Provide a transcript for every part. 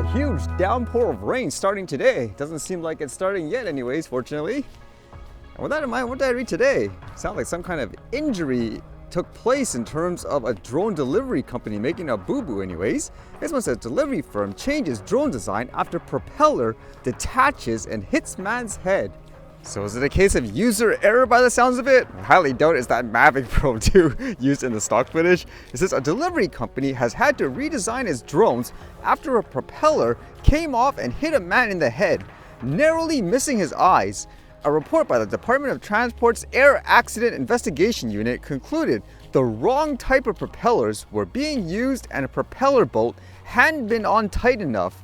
a huge downpour of rain starting today. Doesn't seem like it's starting yet anyways, fortunately. And with that in mind, what did I read today? Sounds like some kind of injury took place in terms of a drone delivery company making a boo-boo anyways. This one says delivery firm changes drone design after propeller detaches and hits man's head. So is it a case of user error by the sounds of it? I highly doubt it's that Mavic Pro 2 used in the stock footage. It says a delivery company has had to redesign its drones after a propeller came off and hit a man in the head, narrowly missing his eyes. A report by the Department of Transport's Air Accident Investigation Unit concluded the wrong type of propellers were being used and a propeller bolt hadn't been on tight enough.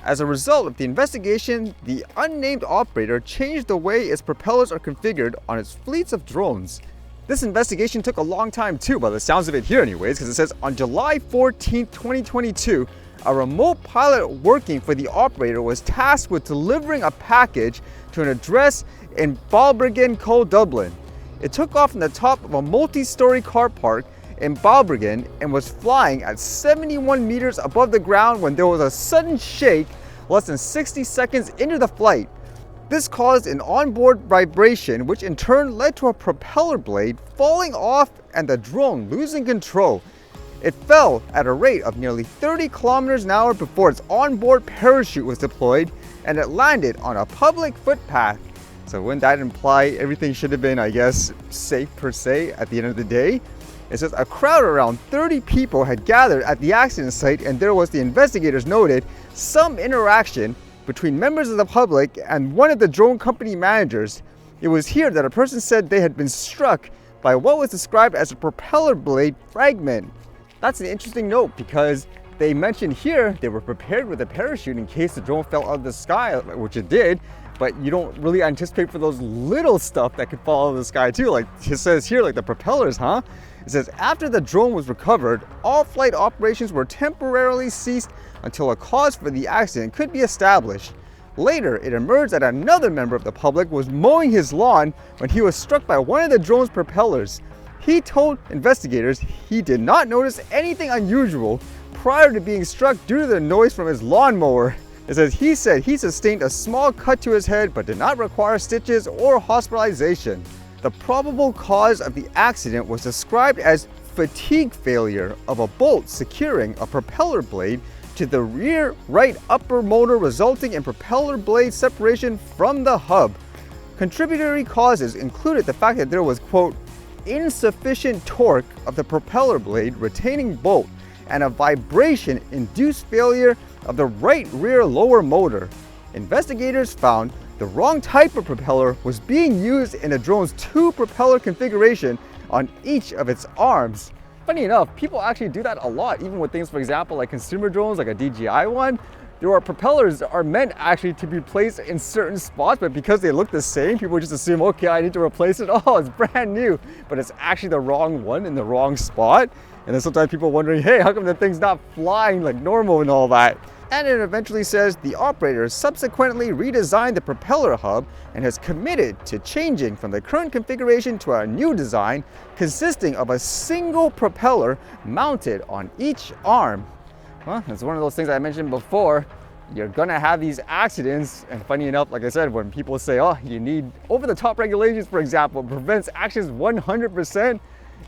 As a result of the investigation, the unnamed operator changed the way its propellers are configured on its fleets of drones. This investigation took a long time too, by the sounds of it here anyways, because it says on July 14, 2022, a remote pilot working for the operator was tasked with delivering a package to an address in Balbriggan, Dublin. It took off from the top of a multi-story car park in Balbriggan and was flying at 71 meters above the ground when there was a sudden shake less than 60 seconds into the flight. This caused an onboard vibration, which in turn led to a propeller blade falling off and the drone losing control. It fell at a rate of nearly 30 kilometers an hour before its onboard parachute was deployed and it landed on a public footpath. So wouldn't that imply everything should have been, I guess, safe per se at the end of the day? It says a crowd around 30 people had gathered at the accident site and there was, the investigators noted, some interaction between members of the public and one of the drone company managers. It was here that a person said they had been struck by what was described as a propeller blade fragment. That's an interesting note because they mentioned here they were prepared with a parachute in case the drone fell out of the sky, which it did, but you don't really anticipate for those little stuff that could fall out of the sky too. Like it says here, like the propellers, huh? It says after the drone was recovered, all flight operations were temporarily ceased until a cause for the accident could be established. Later, it emerged that another member of the public was mowing his lawn when he was struck by one of the drone's propellers. He told investigators he did not notice anything unusual prior to being struck due to the noise from his lawnmower. It says he said he sustained a small cut to his head but did not require stitches or hospitalization. The probable cause of the accident was described as fatigue failure of a bolt securing a propeller blade to the rear right upper motor, resulting in propeller blade separation from the hub. Contributory causes included the fact that there was, quote, insufficient torque of the propeller blade retaining bolt and a vibration-induced failure of the right rear lower motor. Investigators found the wrong type of propeller was being used in the drone's two propeller configuration on each of its arms. Funny enough, people actually do that a lot, even with things, for example, like consumer drones, like a DJI one. There are propellers that are meant actually to be placed in certain spots, but because they look the same, people just assume, okay, I need to replace it. Oh, it's brand new, but it's actually the wrong one in the wrong spot. And then sometimes people wondering, hey, how come the thing's not flying like normal and all that? And it eventually says the operator subsequently redesigned the propeller hub and has committed to changing from the current configuration to a new design consisting of a single propeller mounted on each arm. Well, it's one of those things I mentioned before. You're gonna have these accidents, and funny enough, like I said, when people say, oh, you need over-the-top regulations, for example, prevents accidents 100%,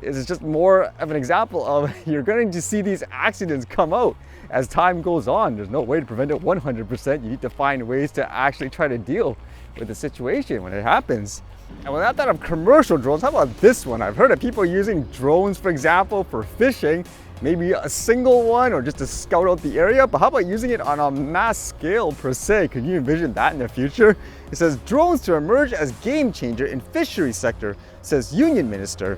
it's just more of an example of you're going to see these accidents come out as time goes on. There's no way to prevent it 100%. You need to find ways to actually try to deal with the situation when it happens. And without that of commercial drones, how about this one? I've heard of people using drones, for example, for fishing, maybe a single one or just to scout out the area, but how about using it on a mass scale per se? Could you envision that in the future? It says drones to emerge as game changer in fisheries sector, says union minister.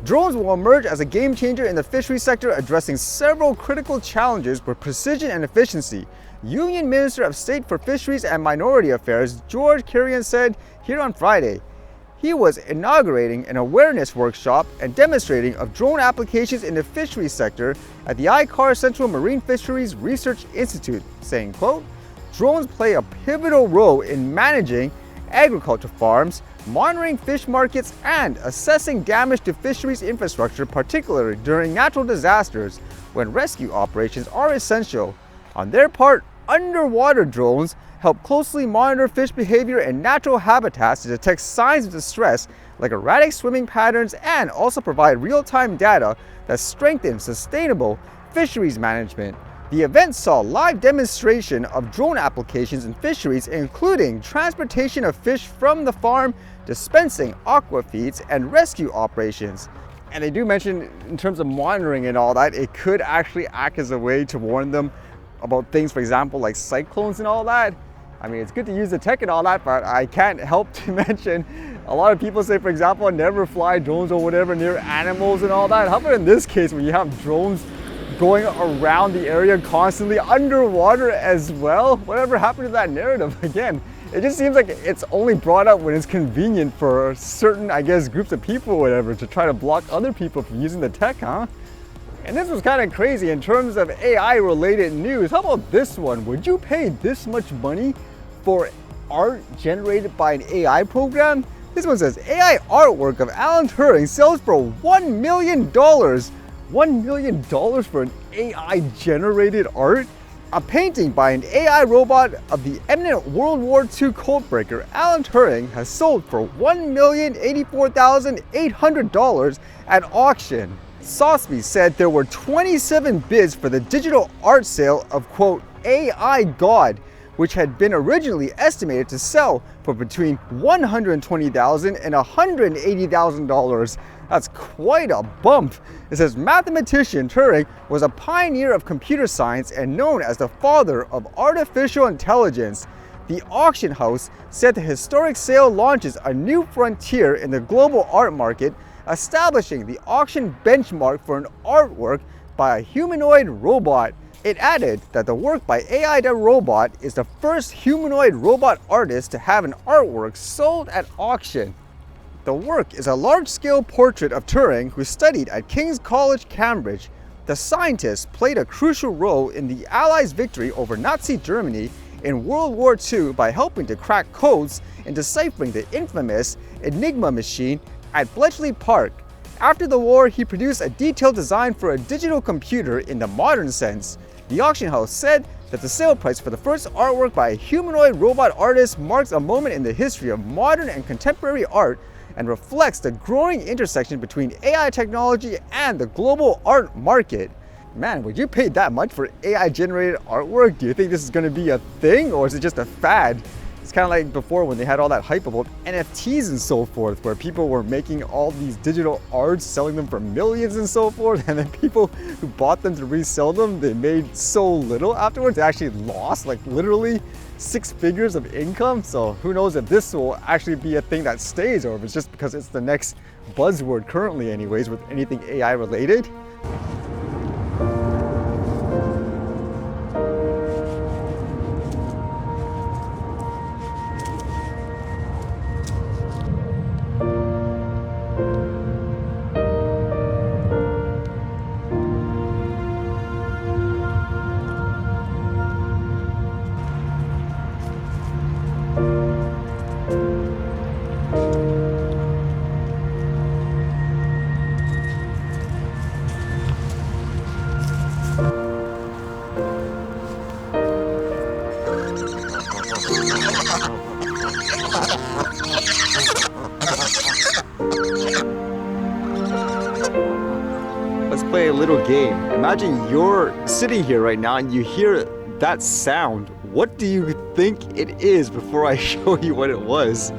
Drones will emerge as a game changer in the fisheries sector, addressing several critical challenges with precision and efficiency. Union Minister of State for Fisheries and Minority Affairs, George Carrion, said here on Friday. He was inaugurating an awareness workshop and demonstrating of drone applications in the fisheries sector at the ICAR Central Marine Fisheries Research Institute, saying, quote, drones play a pivotal role in managing agriculture farms, monitoring fish markets, and assessing damage to fisheries infrastructure, particularly during natural disasters when rescue operations are essential. On their part, underwater drones help closely monitor fish behavior in natural habitats to detect signs of distress like erratic swimming patterns, and also provide real-time data that strengthens sustainable fisheries management. The event saw live demonstration of drone applications in fisheries, including transportation of fish from the farm, dispensing aqua feeds, and rescue operations. And they do mention, in terms of monitoring and all that, it could actually act as a way to warn them about things, for example, like cyclones and all that. I mean, it's good to use the tech and all that, but I can't help to mention a lot of people say, for example, never fly drones or whatever near animals and all that. How about in this case when you have drones going around the area constantly underwater as well? Whatever happened to that narrative? Again, it just seems like it's only brought up when it's convenient for certain, I guess, groups of people or whatever to try to block other people from using the tech, huh? And this was kind of crazy in terms of AI related news. How about this one? Would you pay this much money for art generated by an AI program? This one says, AI artwork of Alan Turing sells for $1 million. $1 million for an AI generated art? A painting by an AI robot of the eminent World War II codebreaker Alan Turing has sold for $1,084,800 at auction. Sotheby said there were 27 bids for the digital art sale of, quote, AI God, which had been originally estimated to sell for between $120,000 and $180,000. That's quite a bump. It says mathematician Turing was a pioneer of computer science and known as the father of artificial intelligence. The auction house said the historic sale launches a new frontier in the global art market, establishing the auction benchmark for an artwork by a humanoid robot. It added that the work by AI robot is the first humanoid robot artist to have an artwork sold at auction. The work is a large-scale portrait of Turing, who studied at King's College, Cambridge. The scientist played a crucial role in the Allies' victory over Nazi Germany in World War II by helping to crack codes and deciphering the infamous Enigma machine at Bletchley Park. After the war, he produced a detailed design for a digital computer in the modern sense. The auction house said that the sale price for the first artwork by a humanoid robot artist marks a moment in the history of modern and contemporary art and reflects the growing intersection between AI technology and the global art market. Man, would you pay that much for AI-generated artwork? Do you think this is going to be a thing, or is it just a fad? It's kind of like before when they had all that hype about NFTs and so forth, where people were making all these digital arts, selling them for millions and so forth, and then people who bought them to resell them, they made so little afterwards. They actually lost like literally 6 figures of income. So who knows if this will actually be a thing that stays, or if it's just because it's the next buzzword currently anyways with anything AI related. Let's play a little game. Imagine you're sitting here right now and you hear that sound. What do you think it is before I show you what it was?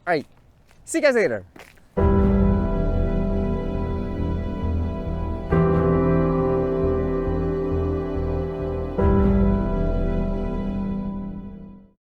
All right, see you guys later.